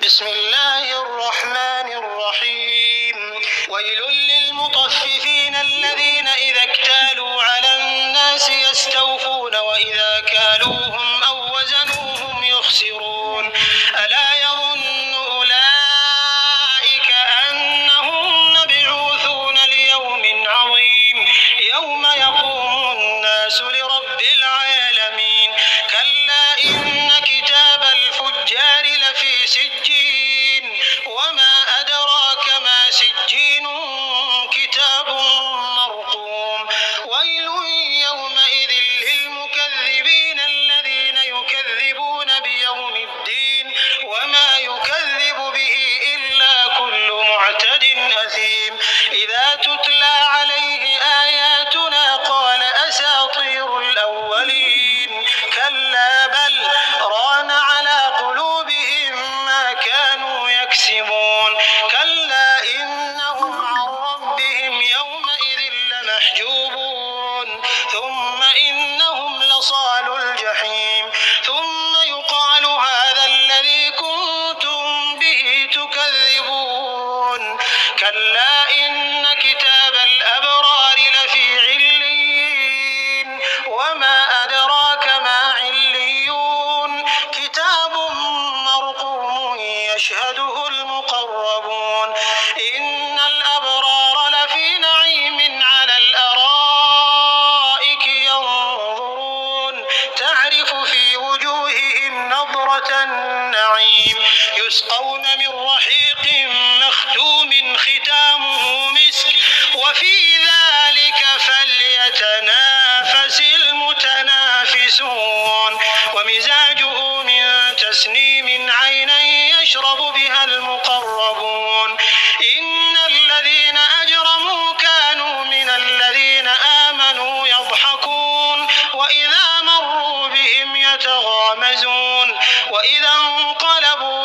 بسم الله الرحمن الرحيم ويل للمطففين الذين إذا اكتالوا على الناس يستوفون وإذا كالوهم أو وزنوهم يخسرون ألا يظن أولئك أنهم مبعوثون ليوم عظيم يوم يقوم الناس لرب العالمين كلا إن كتاب الفجار لفي سجين وما أدراك ما سجين كتاب مرقوم ويل يومئذ للمكذبين الذين يكذبون بيوم الدين وما يكذب به إلا كل معتد أثيم إذا تتلى عليه آياتنا قال أساطير الأولين كلا بل ران على قلوبهم ما كانوا يكسبون كلا إنهم عن ربهم يومئذ لمحجوبون ثم إنهم لصالو الجحيم ثم يقال هذا الذي كنتم به تكذبون كلا إن كتاب الأبرار لفي عليين وما أدراك ما عليون كتاب مرقوم يشهده المقربون إن الأبرار لفي نعيم على الأرائك ينظرون تعرف في وجوههم نضرة النعيم يسقون من رحيق مختوم ختامه مسك وفي ذلك فليتنافس المتنافسون ومزاجه من تسنيم عينا يشرب بها المقربون إن الذين أجرموا كانوا من الذين آمنوا يضحكون وإذا مروا بهم يتغامزون وإذا انقلبوا